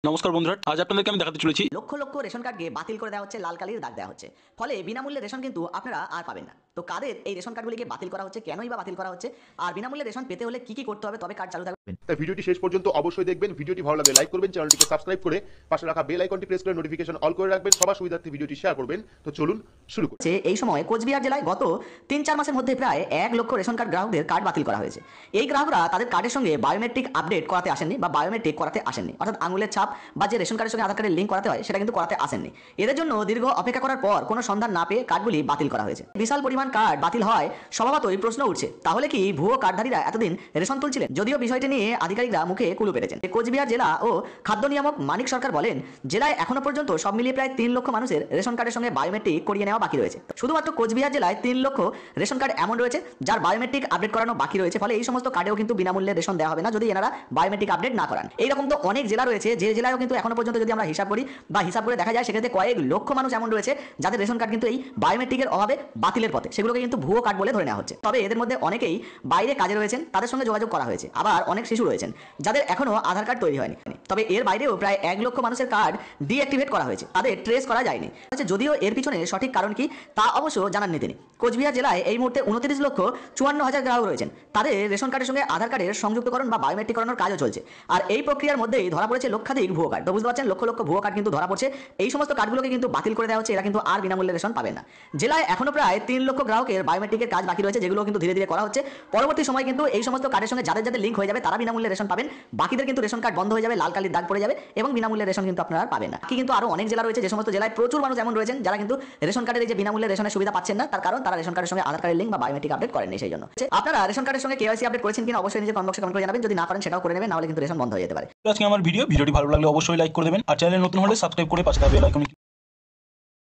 নমস্কার বন্ধুরা, আজ আপনাদেরকে আমি দেখাতে চলেছি লক্ষ লক্ষ রেশন কার্ডকে বাতিল করে দেওয়া হচ্ছে, লাল কালির দাগ দেওয়া হচ্ছে। ফলে বিনামূল্যে রেশন কিন্তু আপনারা আর পাবেন না। তো কাদের এই রেশন কার্ডগুলিকে বাতিল করা হচ্ছে, কেনই বা বাতিল করা হচ্ছে, আর বিনামূল্যে রেশন পেতে হলে কি কি করতে হবে তবে কার্ড চালু থাকবে। তাই ভিডিওটি শেষ পর্যন্ত অবশ্যই দেখবেন। ভিডিওটি ভালো লাগলে লাইক করবেন, চ্যানেলটিকে সাবস্ক্রাইব করে পাশে রাখা বেল আইকনটি প্রেস করে নোটিফিকেশন অল করে রাখবেন। সবার সুবিধার্থে ভিডিওটি শেয়ার করবেন। তো চলুন শুরু করি। এই সময় কোচবিহার জেলায় গত ৩-৪ মাসের মধ্যে প্রায় ১ লক্ষ রেশন কার্ড গ্রাহকদের কার্ড বাতিল করা হয়েছে। এই গ্রাহকরা তাদের কার্ডের সঙ্গে বায়োমেট্রিক আপডেট করাতে আসেননি বা বায়োমেট্রিক করাতে আসেননি, অর্থাৎ আঙুলের ছাপ বা যে রেশন কার্ডের সঙ্গে আধার কার্ডের লিঙ্ক করাতে হয় সেটা কিন্তু করাতে আসেননি। এদের জন্য দীর্ঘ অপেক্ষা করার পর কোনো সন্ধান না পেয়ে কার্ডগুলি বাতিল করা হয়েছে। বিশাল পরিমাণ কার্ড বাতিল হয় স্বভাবতই প্রশ্ন উঠছে, তাহলে কি ভুয়ো কার্ডধারীরা এতদিন রেশন তুলছিলেন? যদিও বিষয়টি নিয়ে আধিকারিকরা মুখে কুলু পেরেছেন। কোচবিহার জেলা ও খাদ্য নিয়ামক মানিক সরকার বলেন, জেলায় এখনো পর্যন্ত সব মিলিয়ে প্রায় ৩ লক্ষ মানুষের রেশন কার্ডের সঙ্গে বায়োমেট্রিক করিয়ে নেওয়া বাকি রয়েছে। শুধুমাত্র কোচবিহার জেলায় ৩ লক্ষ রেশন কার্ড এমন রয়েছে যার বায়োমেট্রিক আপডেট করানো বাকি রয়েছে। ফলে এই সমস্ত কার্ডেও কিন্তু বিনামূল্যে রেশন দেওয়া হবে না যদি এনারা বায়োমেট্রিক আপডেট না করান। এইরকম তো অনেক জেলা রয়েছে, যে জেলায়ও কিন্তু এখনো পর্যন্ত যদি আমরা হিসাব করি বা হিসাব করে দেখা যায় সেক্ষেত্রে কয়েক লক্ষ মানুষ এমন রয়েছে যাদের রেশন কার্ড কিন্তু এই বায়োমেট্রিকের অভাবে বাতিলের পথে, সেগুলোকে কিন্তু ভুয়ো কার্ড বলে ধরে নেওয়া হচ্ছে। তবে এদের মধ্যে অনেকেই বাইরে কাজে রয়েছেন, তাদের সঙ্গে যোগাযোগ করা হয়েছে। আবার অনেক শিশু রয়েছেন যাদের এখনো আধার কার্ড তৈরি হয়নি। তবে এর বাইরেও প্রায় ১ লক্ষ মানুষের কার্ড ডিঅ্যাক্টিভেট করা হয়েছে, তাদের ট্রেস করা যায়নি। যদিও এর পিছনে সঠিক কারণ কি তা অবশ্য জানাননি তিনি। কোচবিহার জেলায় এই মুহূর্তে ২৯,৫৪,০০০ গ্রাহক রয়েছেন, তাদের রেশন কার্ডের সঙ্গে আধার কার্ডের সংযুক্তকরণ বা বায়োমেট্রিক করানোর কাজও চলছে। আর এই প্রক্রিয়ার মধ্যেই ধরা পড়েছে লক্ষাধিক ভুয়ো কার্ড। তো বুঝতে পারছেন, লক্ষ লক্ষ ভুয়ো কার্ড কিন্তু ধরা পড়ছে। এই সমস্ত কার্ডগুলোকে কিন্তু বাতিল করে দেওয়া হচ্ছে, এরা কিন্তু আর বিনামূল্যে রেশন পাবেন না। জেলায় এখনো প্রায় ৩ লক্ষ গ্রাহকের বায়োমেট্রিকের কাজ বাকি রয়েছে, যেগুলো কিন্তু ধীরে ধীরে করা হচ্ছে। পরবর্তী সময় কিন্তু এই সমস্ত কার্ডের সঙ্গে যাদের যাদের লিঙ্ক হয়ে যাবে তারা বিনামূল্যে রেশন পাবেন। বাকিদের কিন্তু রেশন কার্ড বন্ধ হয়ে যাবে, লাল কালির দাগ পড়ে যাবে এবং বিনামূল্যে রেশন কিন্তু আপনারা পাবেন না। কিন্তু আরো অনেক জেলা রয়েছে, যে সমস্ত জেলায় প্রচুর মানুষ এমন রয়েছেন যারা কিন্তু রেশন কার্ডের এই যে বিনামূল্যে রেশনের সুবিধা পাচ্ছেন না, তার কারণ তারা রেশন কার্ডের সঙ্গে আধার কার্ডের লিঙ্ক বা বায়োমেট্রিক আপডেট করেননি। সেই জন্য আপনারা রেশন কার্ডের সঙ্গে কেওয়াইসি আপডেট করেছেন কিনা অবশ্যই নিজে কমেন্ট বক্সে কমেন্ট করে জানাবেন। যদি না করেন সেটাও করে নেবেন, নাহলে কিন্তু রেশন বন্ধ হয়ে যেতে পারে। আজকে আমার ভিডিওটি ভালো লাগলে অবশ্যই লাইক করে দেবেন, আর চ্যানেলে নতুন হলে সাবস্ক্রাইব করে পাশে থাকা বেল আইকন